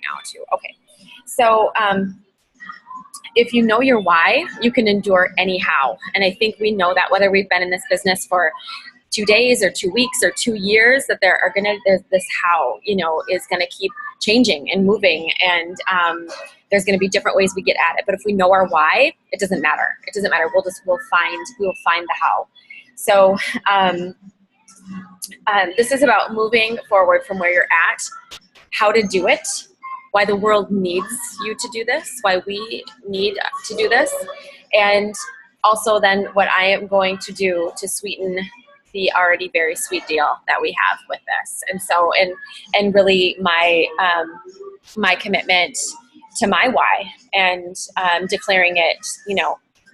now too. Okay. So, if you know your why, you can endure anyhow. And I think we know that whether we've been in this business for 2 days or 2 weeks or 2 years, that there's this how, is going to keep changing and moving. And there's going to be different ways we get at it. But if we know our why, it doesn't matter. It doesn't matter. We will find the how. So this is about moving forward from where you're at, how to do it, why the world needs you to do this, why we need to do this, and also then what I am going to do to sweeten the already very sweet deal that we have with this. And so, and really my commitment to my why, and declaring it,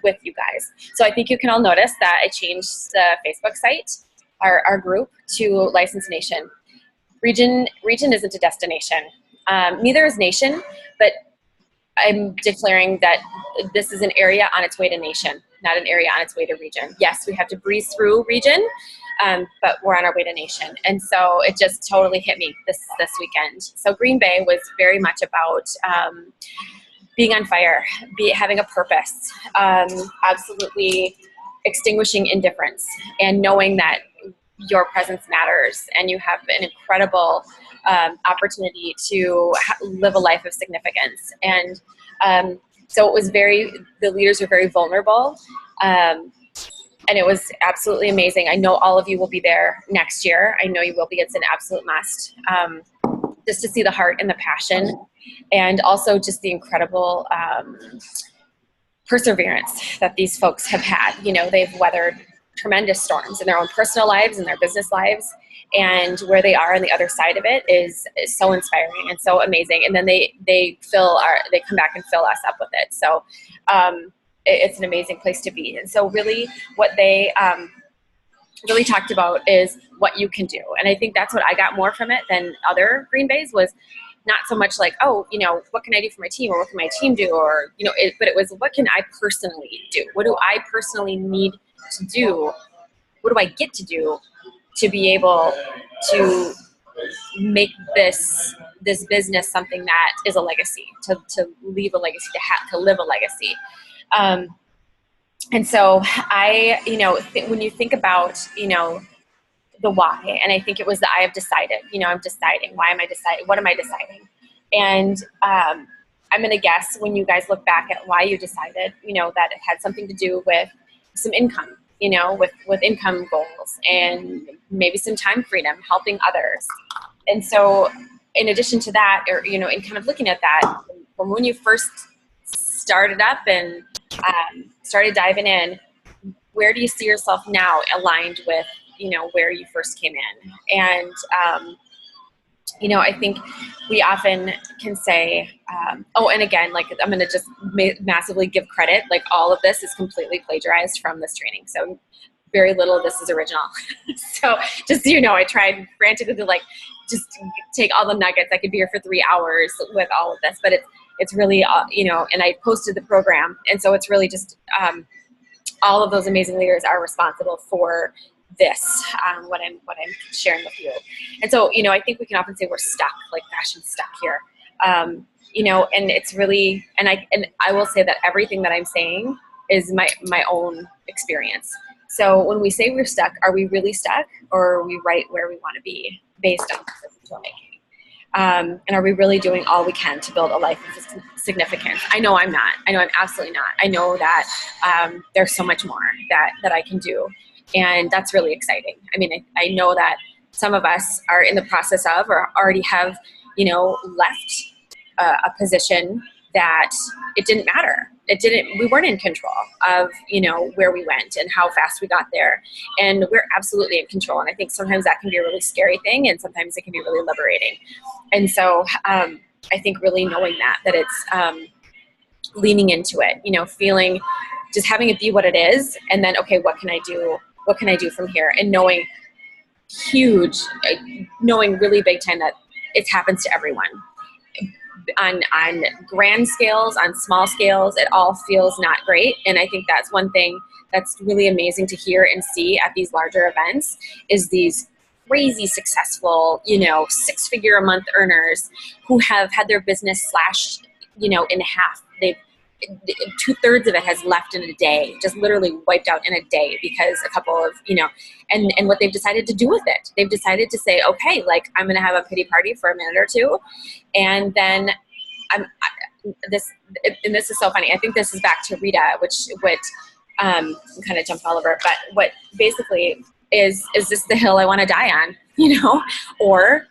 with you guys. So I think you can all notice that I changed the Facebook site, our group, to License Nation. Region isn't a destination. Neither is nation, but I'm declaring that this is an area on its way to nation, not an area on its way to region. Yes, we have to breeze through region, but we're on our way to nation. And so it just totally hit me this weekend. So Green Bay was very much about being on fire, having a purpose, absolutely extinguishing indifference, and knowing that your presence matters, and you have an incredible opportunity to live a life of significance. And so it was the leaders were very vulnerable, and it was absolutely amazing. I know all of you will be there next year. I know you will be. It's an absolute must, just to see the heart and the passion, and also just the incredible perseverance that these folks have had. They've weathered tremendous storms in their own personal lives and their business lives, and where they are on the other side of it is so inspiring and so amazing. And then they come back and fill us up with it. So it's an amazing place to be. And so really what they really talked about is what you can do. And I think that's what I got more from it than other Green Bays, was not so much like, what can I do for my team, or what can my team do, or, but it was, what can I personally do? What do I personally need to do? What do I get to do to be able to make this business something that is a legacy, to leave a legacy, to live a legacy? And so I, when you think about, the why, and I think it was the I have decided, I'm deciding, why am I deciding, what am I deciding? And I'm going to guess, when you guys look back at why you decided, that it had something to do with some income, with income goals, and maybe some time freedom, helping others. And so in addition to that, or, in kind of looking at that, from when you first started up and started diving in, where do you see yourself now aligned with, where you first came in? And, I think we often can say, and again, like, I'm going to just massively give credit. Like, all of this is completely plagiarized from this training. So very little of this is original. So just, I tried frantically to just take all the nuggets. I could be here for 3 hours with all of this, but it's really, and I posted the program. And so it's really just, all of those amazing leaders are responsible for this, what I'm sharing with you. And so, I think we can often say we're stuck, like, gosh, I'm stuck here. And it's really, and I will say that everything that I'm saying is my own experience. So when we say we're stuck, are we really stuck, or are we right where we want to be based on the decisions we're making? And are we really doing all we can to build a life of significance? I know I'm not. I know I'm absolutely not. I know that there's so much more that I can do. And that's really exciting. I mean, I know that some of us are in the process of, or already have, left a position that it didn't matter. We weren't in control of, where we went and how fast we got there. And we're absolutely in control. And I think sometimes that can be a really scary thing, and sometimes it can be really liberating. And so I think really knowing that it's leaning into it, feeling, just having it be what it is. And then, okay, what can I do? What can I do from here? And knowing really big time that it happens to everyone. On grand scales, on small scales, it all feels not great. And I think that's one thing that's really amazing to hear and see at these larger events, is these crazy successful, 6-figure a month earners who have had their business slashed, in half. They've 2/3 of it has left in a day, just literally wiped out in a day because a couple of, and what they've decided to do with it. They've decided to say, okay, like I'm going to have a pity party for a minute or two. And then this is so funny. I think this is back to Rita, what kind of jumped all over, but what basically is this the hill I want to die on, or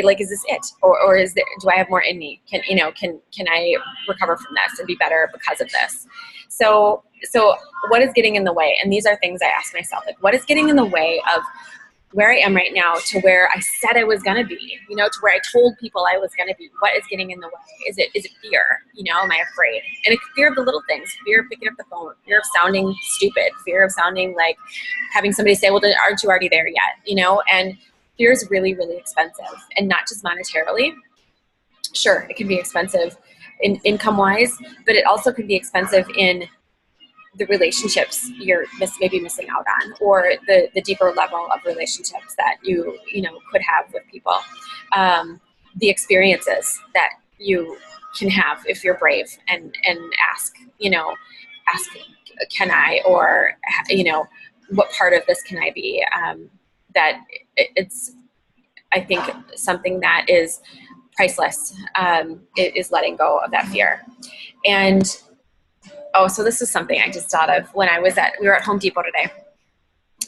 like, is this it? Or is there, do I have more in me? Can I recover from this and be better because of this? So what is getting in the way? And these are things I ask myself, like, what is getting in the way of where I am right now to where I said I was going to be, to where I told people I was going to be? What is getting in the way? Is it fear? Am I afraid? And it's fear of the little things, fear of picking up the phone, fear of sounding stupid, fear of sounding like having somebody say, well, aren't you already there yet? And fear is really, really expensive, and not just monetarily. Sure, it can be expensive in income-wise, but it also can be expensive in the relationships you're maybe missing out on, or the deeper level of relationships that you could have with people, the experiences that you can have if you're brave and ask, can I, or what part of this can I be? That it's, I think, something that is priceless, is letting go of that fear. And so this is something I just thought of when we were at Home Depot today.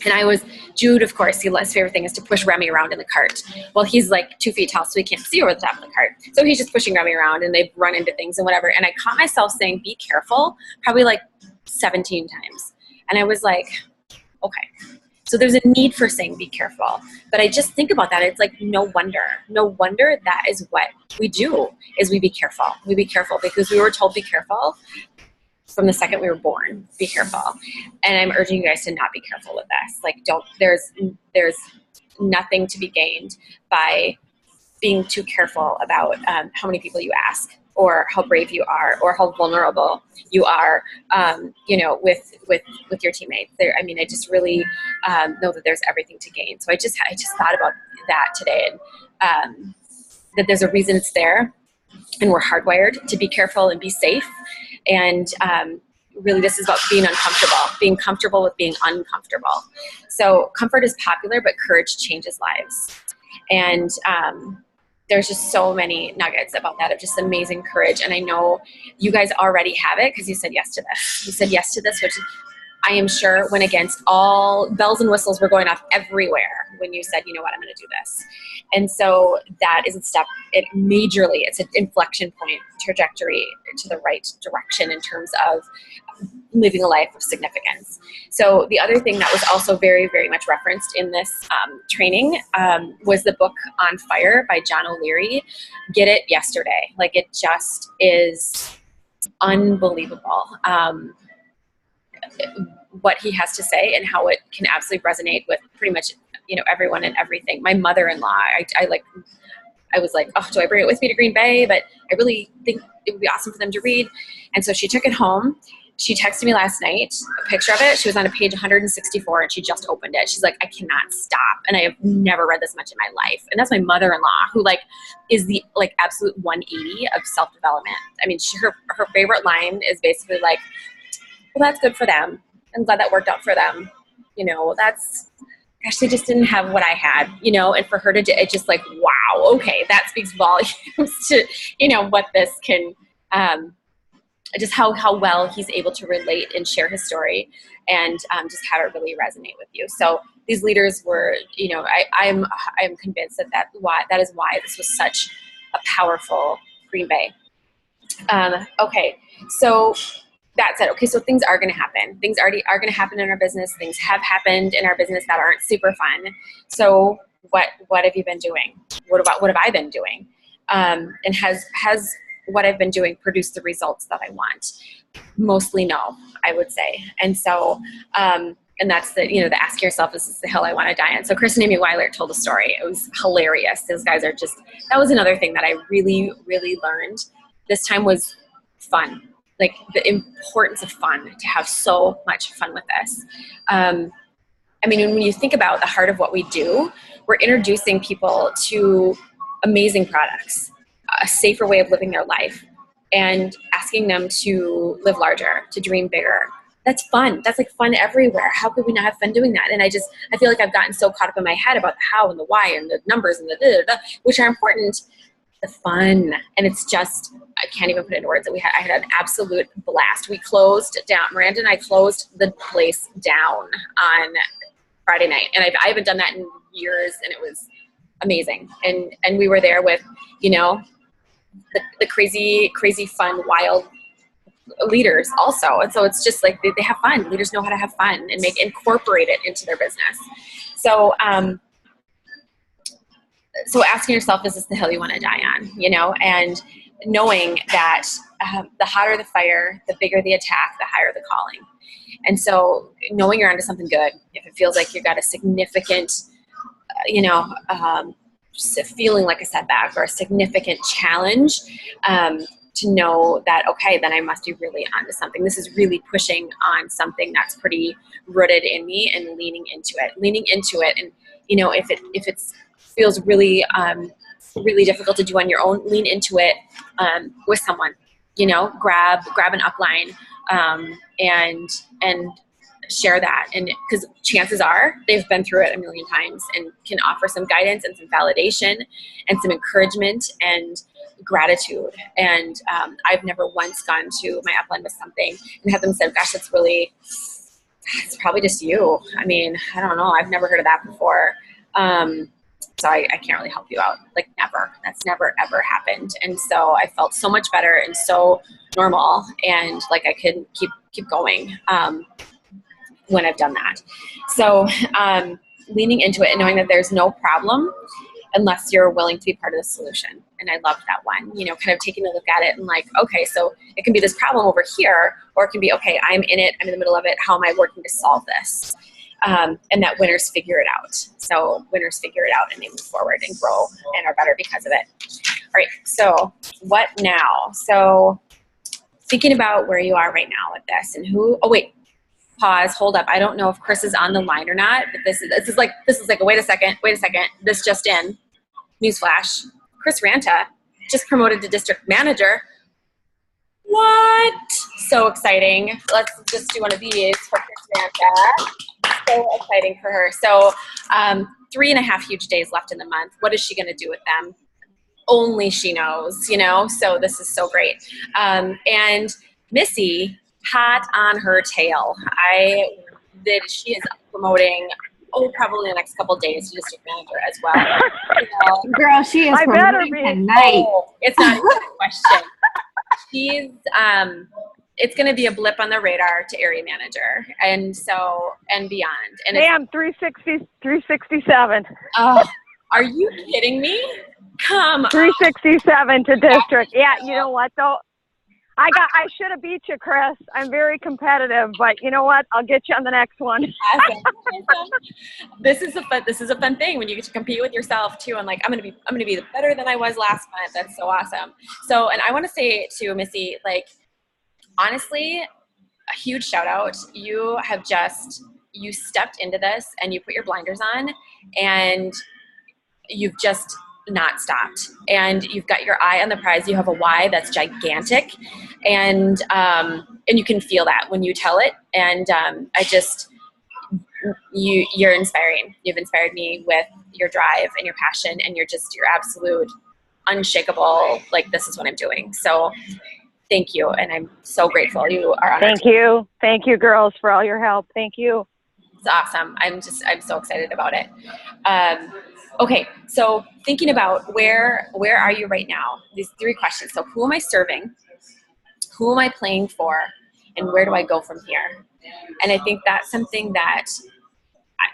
And Jude, of course, his favorite thing is to push Remy around in the cart. Well, he's like 2 feet tall, so he can't see over the top of the cart. So he's just pushing Remy around, and they run into things and whatever. And I caught myself saying, be careful, probably like 17 times. And I was like, okay. So there's a need for saying be careful. But I just think about that. It's like, no wonder that is what we do, is we be careful. We be careful because we were told be careful from the second we were born. Be careful. And I'm urging you guys to not be careful with this. Like, there's nothing to be gained by being too careful about how many people you ask, or how brave you are, or how vulnerable you are, with your teammates. I just really know that there's everything to gain. So I just thought about that today, and that there's a reason it's there, and we're hardwired to be careful and be safe. And really, this is about being uncomfortable, being comfortable with being uncomfortable. So comfort is popular, but courage changes lives. And there's just so many nuggets about that, of just amazing courage. And I know you guys already have it because you said yes to this. You said yes to this, which I am sure went against all bells and whistles were going off everywhere when you said, you know what, I'm going to do this. And so that is a step, it's an inflection point, trajectory to the right direction in terms of living a life of significance. So the other thing that was also very, very much referenced in this training was the book On Fire by John O'Leary. Get it yesterday. Like, it just is unbelievable. What he has to say and how it can absolutely resonate with pretty much, everyone and everything. My mother-in-law, I was like, oh, do I bring it with me to Green Bay? But I really think it would be awesome for them to read. And so she took it home. She texted me last night a picture of it. She was on a page 164 and she just opened it. She's like, I cannot stop. And I have never read this much in my life. And that's my mother-in-law, who is the absolute 180 of self-development. I mean, her favorite line is basically like, well, that's good for them. I'm glad that worked out for them. Gosh, they just didn't have what I had, and for her to do it, just like, wow, okay, that speaks volumes to, what this can, just how well he's able to relate and share his story, and just have it really resonate with you. So these leaders were, I'm convinced that is why this was such a powerful Green Bay. Okay, so that said, okay, so things are going to happen. Things already are going to happen in our business. Things have happened in our business that aren't super fun. So what have you been doing? What have I been doing? And has what I've been doing produced the results that I want? Mostly no, I would say. And so, and that's the ask yourself, is this the hill I want to die on? So Chris and Amy Weiler told a story. It was hilarious. Those guys are that was another thing that I really, really learned. This time was fun. Like, the importance of fun, to have so much fun with this. I mean, when you think about the heart of what we do, we're introducing people to amazing products, a safer way of living their life, and asking them to live larger, to dream bigger. That's fun. That's like fun everywhere. How could we not have fun doing that? And I feel like I've gotten so caught up in my head about the how and the why and the numbers and the da, da, da, which are important. The fun. And it's just, I can't even put it into words. I had an absolute blast. We closed down, Miranda and I closed the place down on Friday night. And I haven't done that in years, and it was amazing. And we were there with, the crazy, crazy fun, wild leaders also. And so it's just like they have fun. Leaders know how to have fun and incorporate it into their business. So, so asking yourself, is this the hill you want to die on? And knowing that the hotter the fire, the bigger the attack, the higher the calling. And so knowing you're onto something good, if it feels like you've got a significant, feeling like a setback or a significant challenge, to know that, okay, then I must be really onto something. This is really pushing on something that's pretty rooted in me, and leaning into it. And, if it feels really, really difficult to do on your own, lean into it, with someone, grab an upline, and share that. And because chances are they've been through it a million times and can offer some guidance and some validation and some encouragement and gratitude. And I've never once gone to my upline with something and have them said, gosh, it's probably just you. I mean, I don't know. I've never heard of that before. So I can't really help you out. Like, never. That's never, ever happened. And so I felt so much better and so normal, and like I could keep going when I've done that. So leaning into it and knowing that there's no problem unless you're willing to be part of the solution. And I loved that one, kind of taking a look at it and like, okay, so it can be this problem over here, or it can be, okay, I'm in it, I'm in the middle of it. How am I working to solve this? And that winners figure it out. So winners figure it out and they move forward and grow and are better because of it. All right, so what now? So thinking about where you are right now with this and pause, hold up. I don't know if Chris is on the line or not, but this is like, wait a second. This just in. Newsflash. Chris Ranta just promoted to district manager. What? So exciting. Let's just do one of these for Chris Ranta. So exciting for her. So 3.5 huge days left in the month. What is she going to do with them? Only she knows, so this is so great. And Missy, hot on her tail. She is promoting, probably in the next couple of days to district manager as well. Girl, she is promoting tonight. It's not even a question. She's, it's going to be a blip on the radar to area manager, and beyond. And damn, 367. Oh, are you kidding me? Come on. 367 to district. Yeah, you know what though? I should have beat you, Chris. I'm very competitive, but you know what? I'll get you on the next one. Awesome. This is a fun thing when you get to compete with yourself too. And like, I'm gonna be better than I was last month. That's so awesome. So, and I want to say to Missy, like, honestly, a huge shout out. You stepped into this and you put your blinders on, and you've just not stopped, and you've got your eye on the prize. You have a why that's gigantic, and you can feel that when you tell it. And you're inspiring. You've inspired me with your drive and your passion, and you're absolute unshakable. Like, this is what I'm doing. So thank you, and I'm so grateful you are on. Thank you, girls, for all your help. Thank you. It's awesome. I'm so excited about it. Okay, so thinking about where are you right now? These 3 questions. So who am I serving? Who am I playing for? And where do I go from here? And I think that's something that,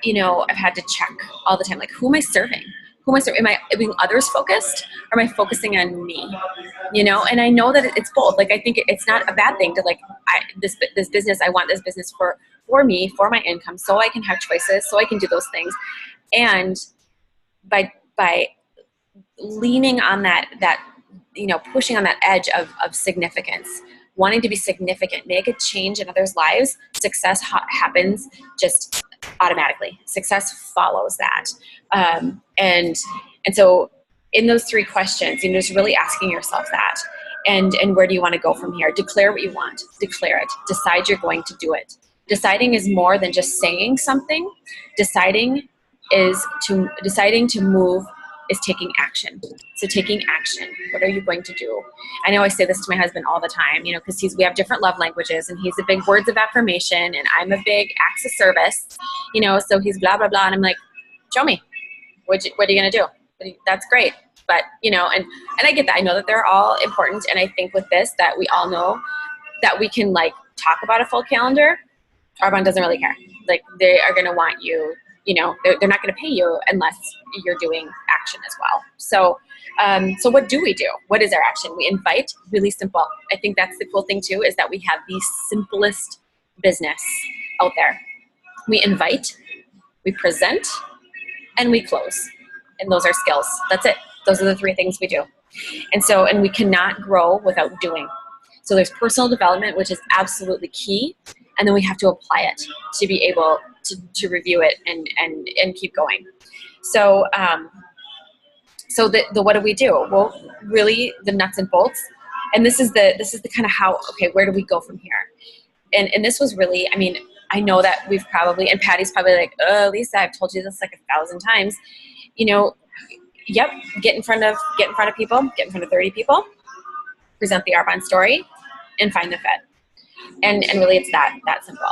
I've had to check all the time. Like, who am I serving? Am I being others focused, or am I focusing on me? And I know that it's both. Like, I think it's not a bad thing to this business. I want this business for me, for my income, so I can have choices, so I can do those things. And by leaning on that, pushing on that edge of significance, wanting to be significant, make a change in others' lives, success happens just automatically. Success follows that. And so in those 3 questions, just really asking yourself that. And where do you want to go from here? Declare what you want. Declare it. Decide you're going to do it. Deciding is more than just saying something. Deciding to move is taking action. So taking action. What are you going to do? I know I say this to my husband all the time, because we have different love languages, and he's a big words of affirmation, and I'm a big acts of service, so he's blah, blah, blah. And I'm like, show me. What are you going to do? That's great. But, and I get that. I know that they're all important. And I think with this, that we all know that we can talk about a full calendar. Arbonne doesn't really care. They are going to want you, they're not going to pay you unless you're doing action as well. So what do we do? What is our action? We invite. Really simple. I think that's the cool thing too, is that we have the simplest business out there. We invite, we present, and we close. And those are skills. That's it. Those are the 3 things we do. And we cannot grow without doing. So there's personal development, which is absolutely key. And then we have to apply it to be able to review it and keep going. So the what do we do? Well, really the nuts and bolts. And this is the kind of how, okay, where do we go from here? And this was really, I know that we've probably, and Patty's probably like, oh, Lisa, I've told you this 1,000 times. Yep, get in front of people, get in front of 30 people, present the Arbonne story, and find the fit. And really it's that simple.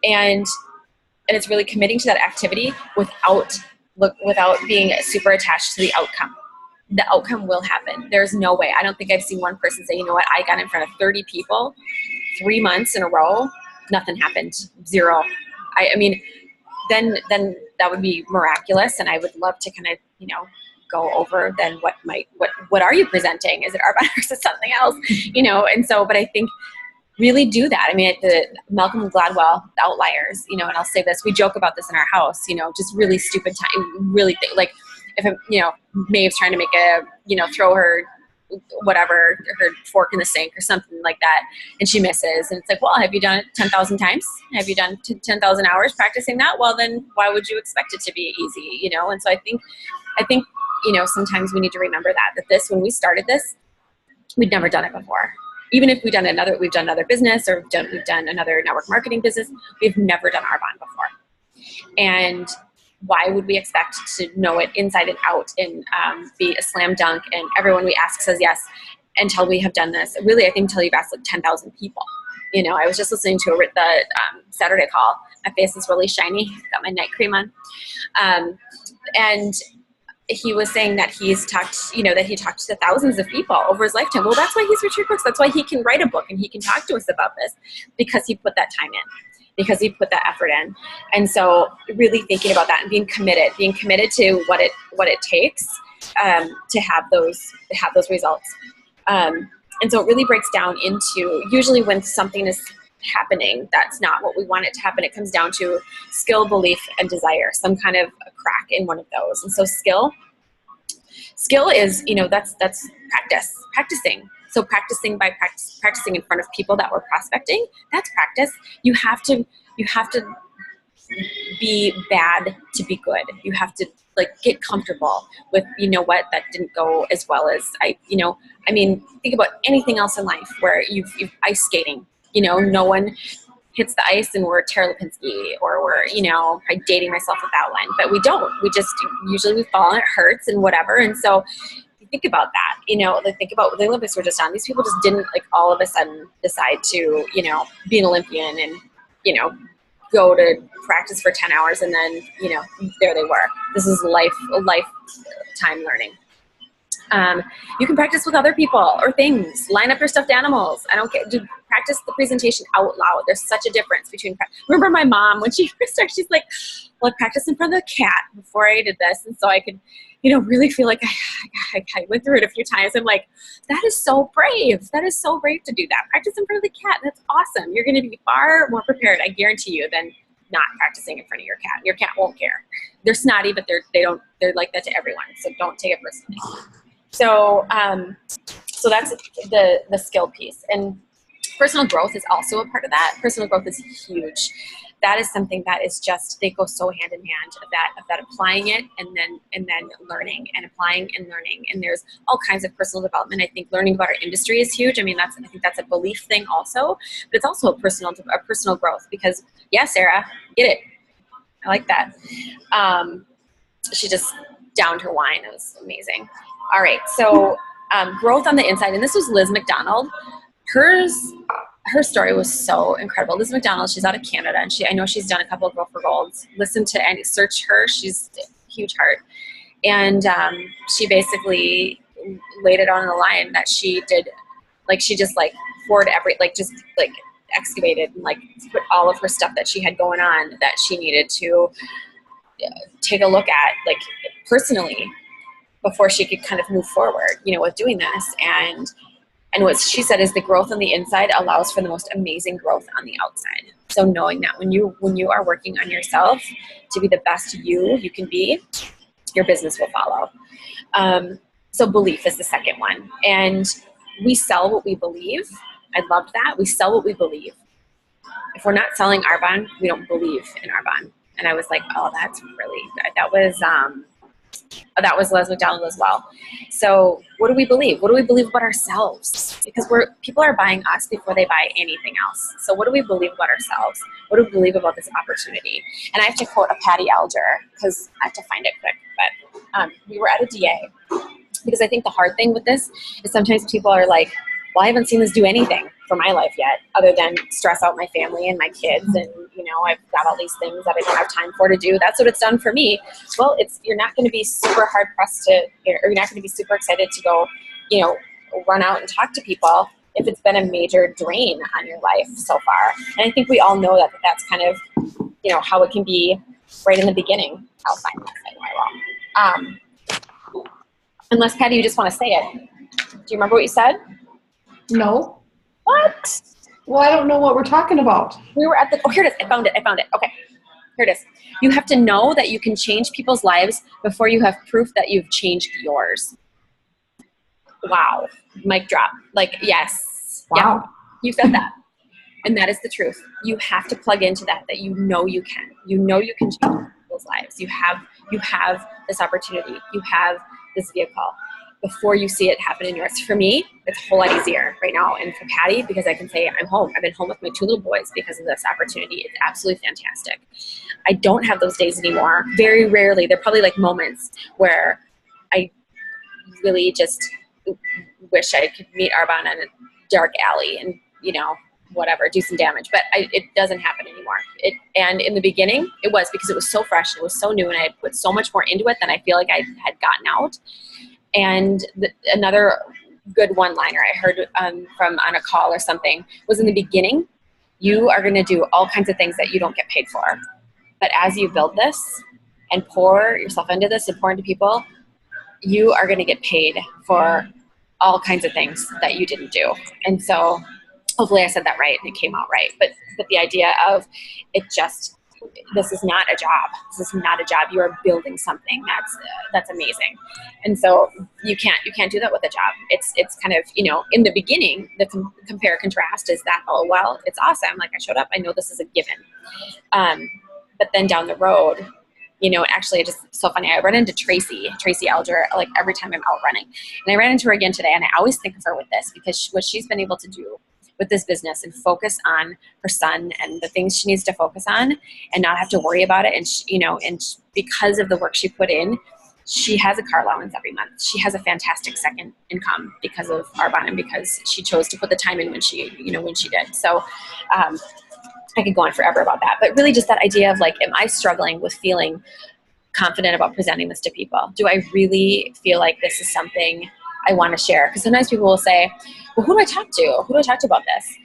And it's really committing to that activity without being super attached to the outcome. The outcome will happen. There's no way. I don't think I've seen one person say, you know what, I got in front of 30 people 3 months in a row, nothing happened, 0. Then that would be miraculous, and I would love to kind of, go over then what are you presenting? Is it Arbonne or is it something else? And so, but I think really do that. The Malcolm Gladwell, The Outliers, and I'll say this, we joke about this in our house, just really stupid time, really if Maeve's trying to make throw her whatever, her fork in the sink or something like that, and she misses, and it's like, well, have you done it 10,000 times? Have you done 10,000 hours practicing that? Well, then why would you expect it to be easy? And so I think sometimes we need to remember that this, when we started this, we'd never done it before. Even if we've done another business, or we've done another network marketing business, we've never done Arbonne before. And why would we expect to know it inside and out and be a slam dunk and everyone we ask says yes until we have done this? Really, I think until you've asked 10,000 people. I was just listening to the Saturday call. My face is really shiny. Got my night cream on. And he was saying that he's talked, that he talked to thousands of people over his lifetime. Well, that's why he's Richard Brooks. That's why he can write a book and he can talk to us about this, because he put that time in, because he put that effort in. And so really thinking about that and being committed to what it takes to have those results. And so it really breaks down into, usually when something is happening that's not what we want it to happen, it comes down to skill, belief, and desire, some kind of a crack in one of those. And so skill is, that's practicing. So practicing in front of people that we're prospecting, that's practice. You have to be bad to be good. You have to get comfortable with, that didn't go as well as think about anything else in life where you've ice skating, no one hits the ice and we're Tara Lipinski, or we're, I'm dating myself with that one, but we don't. We just, usually we fall and it hurts and whatever. And so you think about that, think about the Olympics were just on. These people just didn't all of a sudden decide to, be an Olympian and, go to practice for 10 hours and then, there they were. This is lifetime learning. You can practice with other people or things. Line up your stuffed animals. I don't care. Practice the presentation out loud. There's such a difference between. Remember my mom when she first started, she's like, "Well, I practiced in front of the cat before I did this, and so I could, really feel like I went through it a few times." I'm like, that is so brave. That is so brave to do that. Practice in front of the cat. That's awesome. You're going to be far more prepared, I guarantee you, than not practicing in front of your cat. Your cat won't care. They're snotty, but they're like that to everyone. So don't take it personally. So that's the skill piece, and personal growth is also a part of that. Personal growth is huge. that is something that is just, they go so hand in hand of that applying it and then learning and applying and learning. And there's all kinds of personal development. I think learning about our industry is huge. I mean, I think that's a belief thing also, but it's also a personal growth because Sarah, get it. I like that. She just downed her wine. It was amazing. All right. So, growth on the inside, and this was Liz McDonald. Her story was so incredible. Liz McDonald, she's out of Canada, and I know she's done a couple of Grow for Golds. Listen to and search her. She's a huge heart. And she basically laid it on the line that she did, she just poured excavated and put all of her stuff that she had going on that she needed to take a look at, personally, before she could kind of move forward, with doing this. And what she said is the growth on the inside allows for the most amazing growth on the outside. So knowing that when you are working on yourself to be the best you can be, your business will follow. So belief is the second one. And we sell what we believe. I loved that. We sell what we believe. If we're not selling Arbonne, we don't believe in Arbonne. And I was like, oh, that's really good. That was Les McDonald as well. So what do we believe? What do we believe about ourselves? Because people are buying us before they buy anything else. So what do we believe about ourselves? What do we believe about this opportunity? And I have to quote a Patty Alger because I have to find it quick. But we were at a DA because I think the hard thing with this is sometimes people are like, well, I haven't seen this do anything for my life yet other than stress out my family and my kids. And, I've got all these things that I don't have time for to do. That's what it's done for me. Well, you're not going to be super hard pressed or you're not going to be super excited to go, run out and talk to people if it's been a major drain on your life so far. And I think we all know that that's kind of, how it can be right in the beginning. I'll find this. I know I will. Unless, Patty, you just want to say it. Do you remember what you said? No. What? Well, I don't know what we're talking about. We were at here it is. I found it. Okay. Here it is. You have to know that you can change people's lives before you have proof that you've changed yours. Wow. Mic drop. Yes. Wow. Yeah, you said that. And that is the truth. You have to plug into that you can. You can change people's lives. You have this opportunity. You have this vehicle before you see it happen in yours. For me, it's a whole lot easier right now. And for Patty, because I can say I'm home. I've been home with my 2 little boys because of this opportunity. It's absolutely fantastic. I don't have those days anymore. Very rarely. They're probably moments where I really just wish I could meet Arbonne in a dark alley and, whatever, do some damage. But it doesn't happen anymore. And in the beginning, it was because it was so fresh and it was so new and I had put so much more into it than I feel like I had gotten out. And another good one-liner I heard from on a call or something was in the beginning, you are going to do all kinds of things that you don't get paid for. But as you build this and pour yourself into this and pour into people, you are going to get paid for all kinds of things that you didn't do. And so hopefully I said that right and it came out right. But the idea of this is not a job. This is not a job. You are building something that's amazing. And so you can't do that with a job. It's kind of, in the beginning, the compare contrast is that, oh, well, it's awesome. I showed up. I know this is a given. But then down the road, actually it's just so funny. I run into Tracy Alger, every time I'm out running. And I ran into her again today. And I always think of her with this because what she's been able to do with this business and focus on her son and the things she needs to focus on and not have to worry about it. And because of the work she put in, she has a car allowance every month. She has a fantastic second income because of Arbonne and because she chose to put the time in when she did. So, I could go on forever about that, but really just that idea of am I struggling with feeling confident about presenting this to people? Do I really feel like this is something I want to share? Because sometimes people will say, well, who do I talk to? Who do I talk to about this?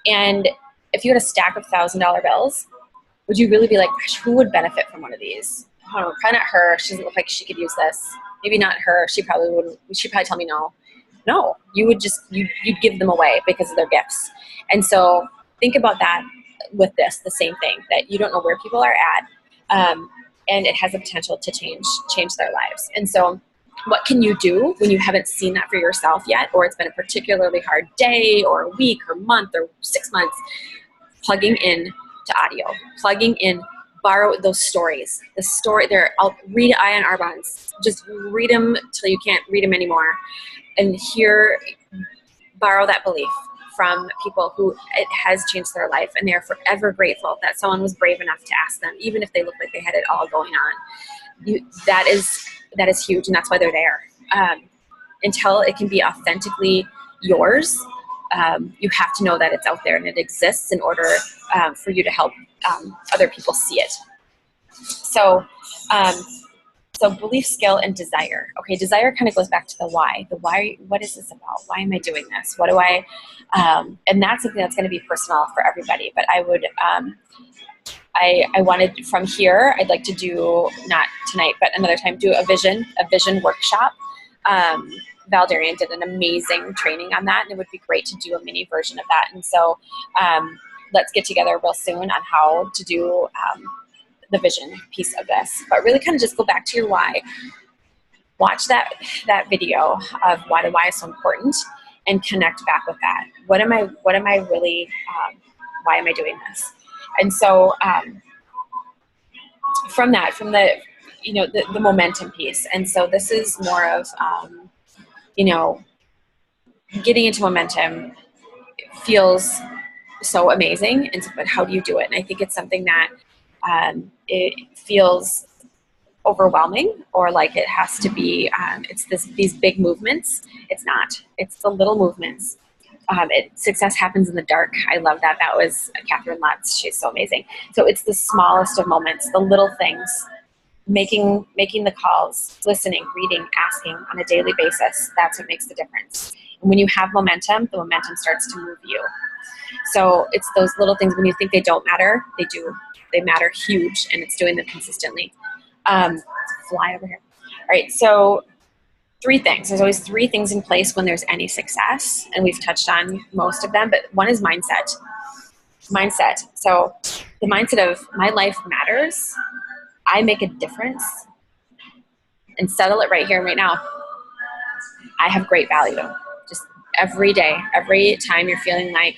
And if you had a stack of $1,000 bills, would you really be like, gosh, who would benefit from one of these? I don't know, probably not her. She doesn't look like she could use this. Maybe not her. She probably wouldn't. She'd probably tell me no. No, you would you'd give them away because of their gifts. And so think about that with this, the same thing, that you don't know where people are at. And it has the potential to change their lives. And so what can you do when you haven't seen that for yourself yet, or it's been a particularly hard day or a week or month or 6 months? Plugging in to audio, plugging in, borrow those stories. I'll read Ian Arbon's, just read them till you can't read them anymore, and borrow that belief from people who it has changed their life, and they're forever grateful that someone was brave enough to ask them, even if they look like they had it all going on. That is huge, and that's why they're there. Until it can be authentically yours, you have to know that it's out there and it exists in order for you to help other people see it. So belief, skill, and desire. Okay, desire kind of goes back to the why. The why, what is this about? Why am I doing this? What do I, and that's something that's going to be personal for everybody. But I would, I wanted from here, I'd like to do, not tonight, but another time, do a vision workshop. Val Darian did an amazing training on that, and it would be great to do a mini version of that. And so let's get together real soon on how to do the vision piece of this, but really kind of just go back to your why. Watch that video of why the why is so important, and connect back with that. What am I really, why am I doing this? And so from the momentum piece. And so this is more of, getting into momentum feels so amazing. But how do you do it? And I think it's something that it feels overwhelming, or like it has to be, it's these big movements. It's not. It's the little movements. Success happens in the dark. I love that. That was Catherine Lutz. She's so amazing. So it's the smallest of moments, the little things, making the calls, listening, reading, asking on a daily basis. That's what makes the difference. And when you have momentum, the momentum starts to move you. So it's those little things, when you think they don't matter, they do. They matter huge, and it's doing them consistently. Fly over here. All right, so 3 things. There's always 3 things in place when there's any success, and we've touched on most of them, but one is mindset. Mindset. So the mindset of my life matters, I make a difference, and settle it right here and right now. I have great value. Just every day, every time you're feeling like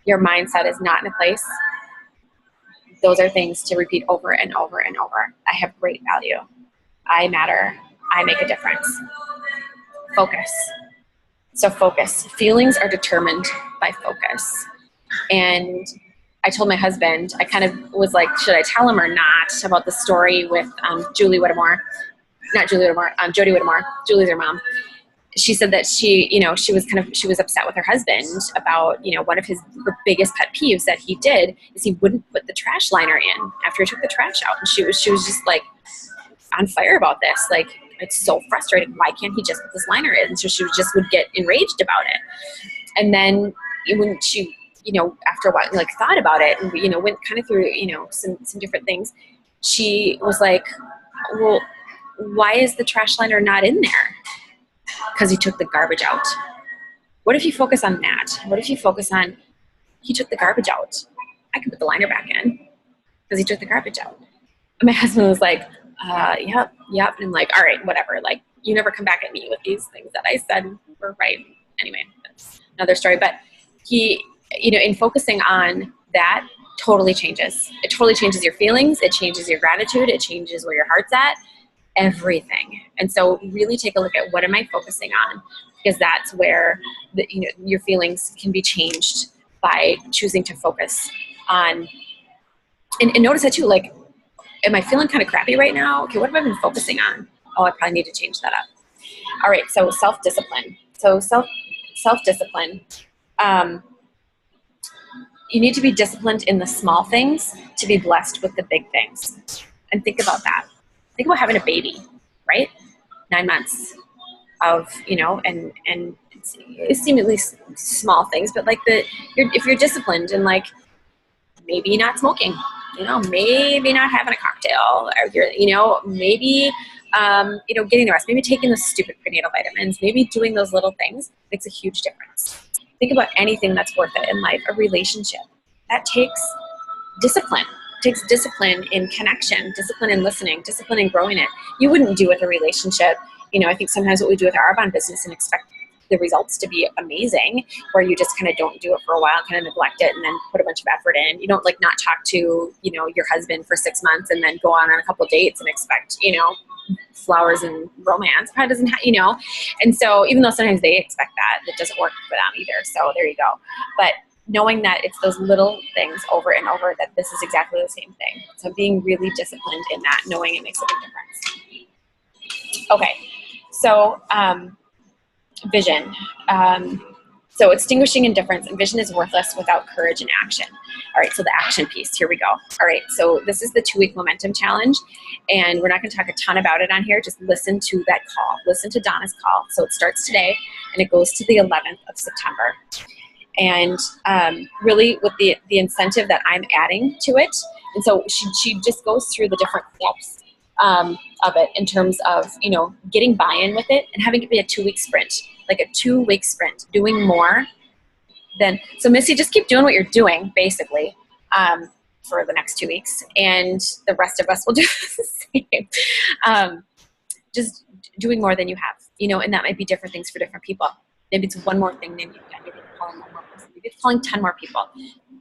your mindset is not in a place, those are things to repeat over and over and over. I have great value. I matter. I make a difference. Focus. So focus. Feelings are determined by focus. And I told my husband, I kind of was like, should I tell him or not about the story with Jodie Whittemore. Julie's her mom. She said that she was upset with her husband about, one of his biggest pet peeves that he did is he wouldn't put the trash liner in after he took the trash out. And she was just like on fire about this. Like, it's so frustrating. Why can't he just put this liner in? And so she would get enraged about it. And then when she, after a while, like, thought about it and, went kind of through, some different things, she was like, well, why is the trash liner not in there? Because he took the garbage out. What if you focus on that? What if you focus on, he took the garbage out? I can put the liner back in because he took the garbage out. And my husband was like, yep. And I'm like, all right, whatever. Like, you never come back at me with these things that I said were right. Anyway, that's another story. But he, in focusing on that, totally changes. It totally changes your feelings. It changes your gratitude. It changes where your heart's at. Everything. And so really take a look at, what am I focusing on? Because that's where your feelings can be changed by choosing to focus on. And notice that too, like, am I feeling kind of crappy right now? Okay, what have I been focusing on? Oh, I probably need to change that up. All right, so self-discipline. So self-discipline. You need to be disciplined in the small things to be blessed with the big things. And think about that. Think about having a baby, right? 9 months of, and it's seemingly small things, but like if you're disciplined and like maybe not smoking, maybe not having a cocktail, or maybe, getting the rest, maybe taking those stupid prenatal vitamins, maybe doing those little things makes a huge difference. Think about anything that's worth it in life. A relationship, that takes discipline. Takes discipline in connection, discipline in listening, discipline in growing it. You wouldn't do with a relationship. I think sometimes what we do with our Arbonne business and expect the results to be amazing, where you just kind of don't do it for a while, kind of neglect it, and then put a bunch of effort in. You don't like not talk to, you know, your husband for 6 months and then go on a couple dates and expect, you know, flowers and romance. Probably doesn't you know. And so even though sometimes they expect that, it doesn't work for them either. So there you go. But knowing that it's those little things over and over, that this is exactly the same thing. So being really disciplined in that, knowing it makes a big difference. Okay, so vision. So extinguishing indifference, and vision is worthless without courage and action. All right, so the action piece, here we go. All right, so this is the 2-week momentum challenge, and we're not gonna talk a ton about it on here. Just listen to that call. Listen to Donna's call. So it starts today, and it goes to the 11th of September. And really with the incentive that I'm adding to it. And so she just goes through the different steps of it in terms of, you know, getting buy-in with it and having it be a 2-week sprint, like a 2-week sprint, doing more than, so Missy, just keep doing what you're doing basically for the next 2 weeks. And the rest of us will do the same. Just doing more than you have, you know, and that might be different things for different people. Maybe it's one more thing than you've done. Maybe it's calling one more person. Maybe it's calling 10 more people.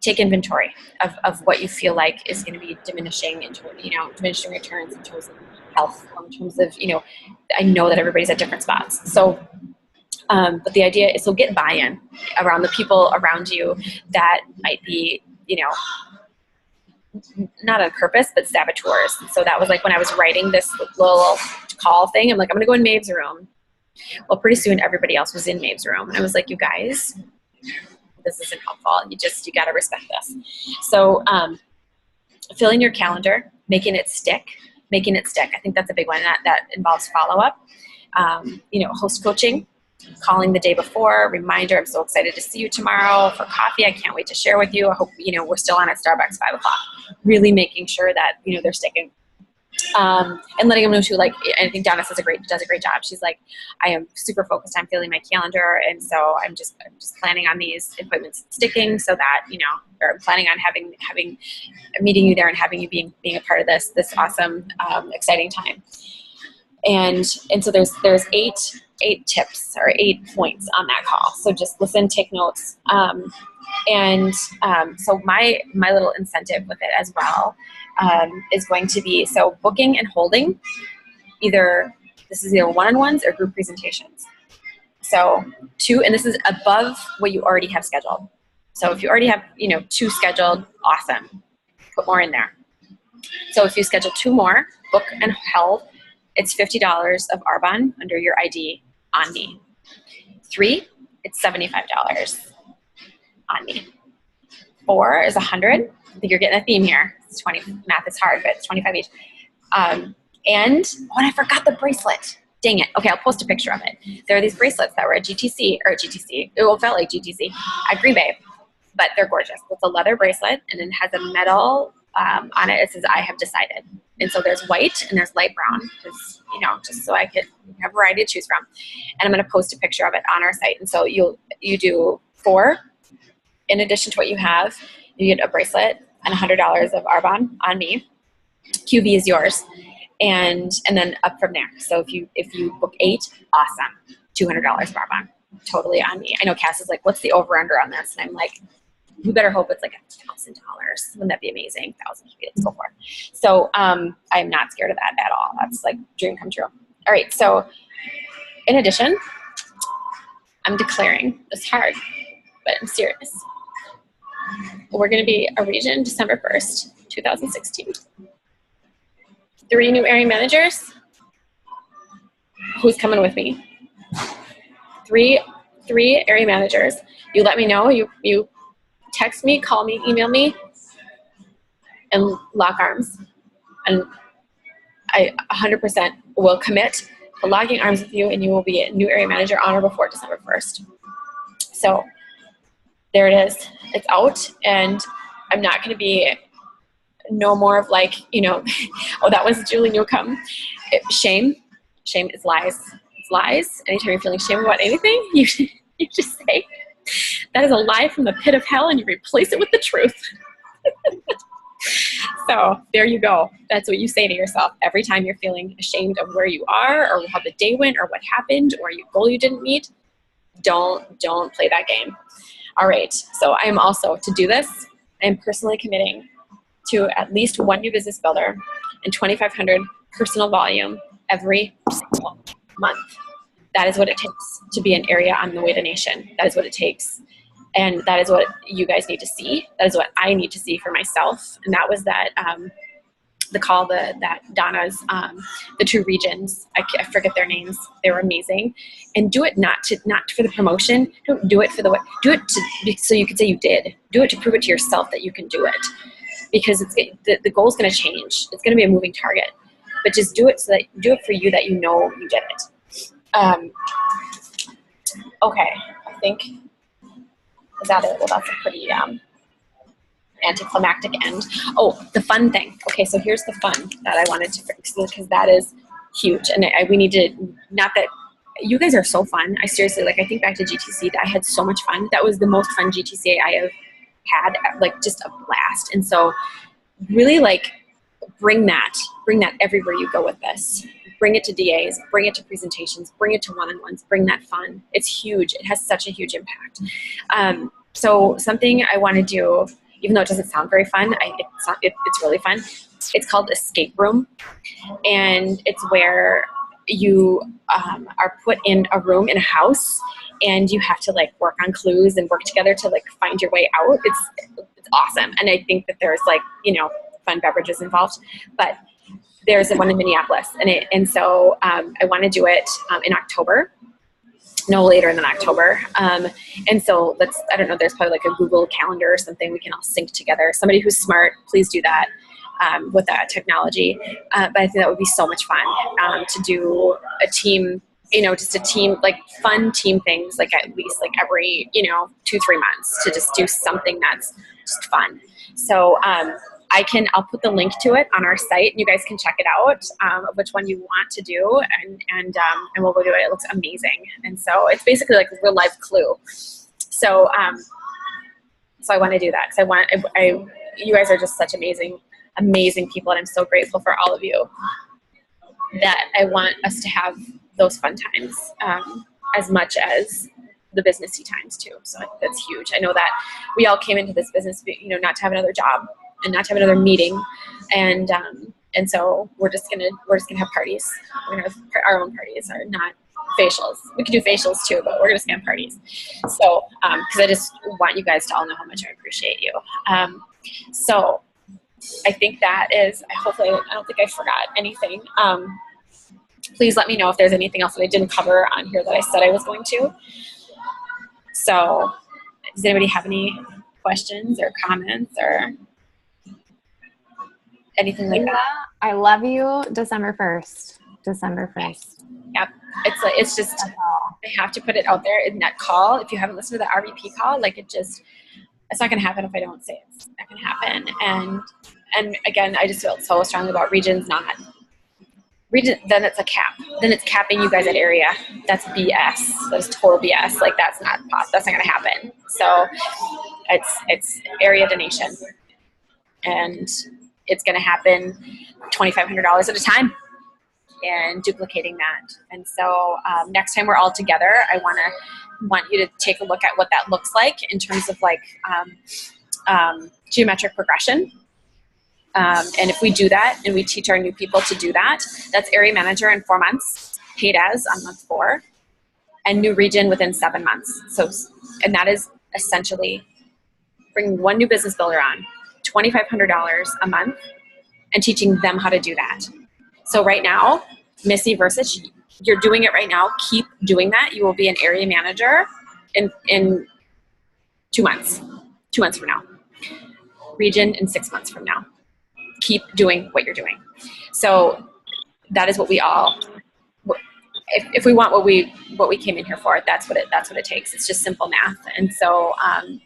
Take inventory of what you feel like is going to be diminishing into, you know, diminishing returns in terms of health, in terms of, you know, I know that everybody's at different spots. So, but the idea is, so get buy-in around the people around you that might be, you know, not on purpose, but saboteurs. So that was like when I was writing this little call thing, I'm like, I'm going to go in Maeve's room. Well, pretty soon everybody else was in Maeve's room. And I was like, you guys, this isn't helpful. You got to respect this. So filling your calendar, making it stick. I think that's a big one. That involves follow-up. You know, host coaching, calling the day before, reminder, I'm so excited to see you tomorrow for coffee. I can't wait to share with you. I hope, you know, we're still on at Starbucks 5 o'clock. Really making sure that, you know, they're sticking. And letting them know too, like, I think Donna does a great job. She's like, I am super focused on filling my calendar, and so I'm just planning on these appointments sticking, so that, you know, or I'm planning on having meeting you there and having you being a part of this awesome, exciting time. And so there's 8 tips or 8 points on that call. So just listen, take notes. So my little incentive with it as well is going to be, so booking and holding, this is either one-on-ones or group presentations. So 2, and this is above what you already have scheduled. So if you already have, you know, 2 scheduled, awesome, put more in there. So if you schedule 2 more, book and held, it's $50 of Arbonne under your ID on me. 3, it's $75 on me. 4 is 100. I think you're getting a theme here. It's 20. Math is hard, but it's 25 each. And I forgot the bracelet. Dang it. Okay, I'll post a picture of it. There are these bracelets that were at GTC. It felt like GTC at Green Bay, but they're gorgeous. It's a leather bracelet, and it has a metal on it. It says, I have decided. And so there's white and there's light brown, because, you know, just so I could have a variety to choose from. And I'm going to post a picture of it on our site. And so you do 4. In addition to what you have, you get a bracelet and $100 of Arbonne on me. QV is yours. And then up from there. So if you book 8, awesome. $200 of Arbonne, totally on me. I know Cass is like, what's the over under on this? And I'm like, you better hope it's like $1,000. Wouldn't that be amazing? 1,000, let's go for it. So I'm not scared of that at all. That's like dream come true. All right. So in addition, I'm declaring, it's hard, but I'm serious. We're going to be a region December 1st, 2016. 3 new area managers. Who's coming with me? 3 area managers. You let me know. You text me, call me, email me, and lock arms. And I 100% will commit to locking arms with you, and you will be a new area manager on or before December 1st. So there it is. It's out, and I'm not going to be no more of like, you know, oh, that was Julie Newcomb. Shame is lies. It's lies. Anytime you're feeling shame about anything, you just say, that is a lie from the pit of hell, and you replace it with the truth. So there you go. That's what you say to yourself every time you're feeling ashamed of where you are, or how the day went, or what happened, or your goal you didn't meet. Don't play that game. All right. So I am also, to do this, I am personally committing to at least one new business builder and 2,500 personal volume every single month. That is what it takes to be an area on the Way to Nation. That is what it takes. And that is what you guys need to see. That is what I need to see for myself. And that was that, the call that Donna's, the 2 regions, I forget their names. They were amazing. And do it not for the promotion. Don't do it for do it so you can say you did. Do it to prove it to yourself that you can do it. Because the goal is going to change. It's going to be a moving target. But just do it do it for you that you know you did it. Okay, I think, is that it? Well, that's a pretty anticlimactic end. Oh, the fun thing. Okay, so here's the fun that I wanted to fix, because that is huge. And we need to, not that, you guys are so fun. I seriously, I think back to GTC, I had so much fun. That was the most fun GTC I have had, just a blast. And so really bring that everywhere you go with this. Bring it to DAs, bring it to presentations, bring it to one-on-ones, bring that fun. It's huge. It has such a huge impact. So something I want to do, even though it doesn't sound very fun, it's really fun. It's called Escape Room. And it's where you are put in a room in a house, and you have to work on clues and work together to find your way out. It's awesome. And I think that there's fun beverages involved, but there's one in Minneapolis, and so I want to do it in October, no later than October. And so I don't know, there's probably a Google Calendar or something we can all sync together. Somebody who's smart, please do that with that technology. But I think that would be so much fun to do a team, just a team, fun team things, at least every, 2-3 months, to just do something that's just fun. So I'll put the link to it on our site, and you guys can check it out, of which one you want to do, and we'll go do it. It looks amazing. And so it's basically a real life Clue. So I want to do that, because you guys are just such amazing people, and I'm so grateful for all of you, that I want us to have those fun times as much as the businessy times too. So that's huge. I know that we all came into this business, not to have another job and not to have another meeting, and so we're just gonna have parties. We're gonna have our own parties, or not facials. We could do facials too, but we're just gonna have parties. So because I just want you guys to all know how much I appreciate you. So I think that is. Hopefully, I don't think I forgot anything. Please let me know if there's anything else that I didn't cover on here that I said I was going to. So, does anybody have any questions or comments or anything like that? I love you. December 1st. Yep. It's just, I have to put it out there in that call. If you haven't listened to the RVP call, it's not going to happen if I don't say it. It's not going to happen. And again, I just feel so strongly about regions then it's a cap. Then it's capping you guys at area. That's BS. That is total BS. That's not going to happen. So it's area to nation. And it's going to happen $2,500 at a time, and duplicating that. And so next time we're all together, I want you to take a look at what that looks like in terms of geometric progression. And if we do that and we teach our new people to do that, that's area manager in 4 months, paid as on month 4, and new region within 7 months. So, and that is essentially bringing one new business builder on, $2,500 a month, and teaching them how to do that. So right now, Missy versus, you're doing it right now. Keep doing that. You will be an area manager in 2 months. 2 months from now. Region in 6 months from now. Keep doing what you're doing. So that is what we all, if we want what we came in here for, that's what it takes. It's just simple math. And so,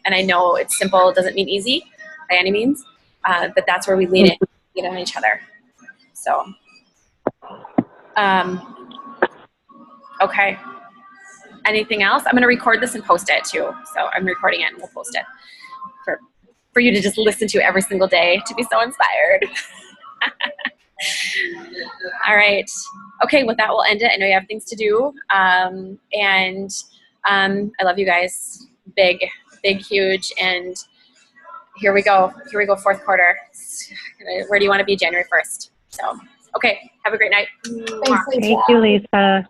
and I know it's simple, doesn't mean easy by any means, but that's where we lean on each other. So, okay. Anything else? I'm going to record this and post it too. So I'm recording it and we'll post it for you to just listen to every single day to be so inspired. All right. Okay, with that, we'll end it. I know you have things to do. And I love you guys. Big, huge. And here we go. Fourth quarter. Where do you want to be January 1st? So, okay. Have a great night. Thanks, Lisa. Thank you, Lisa.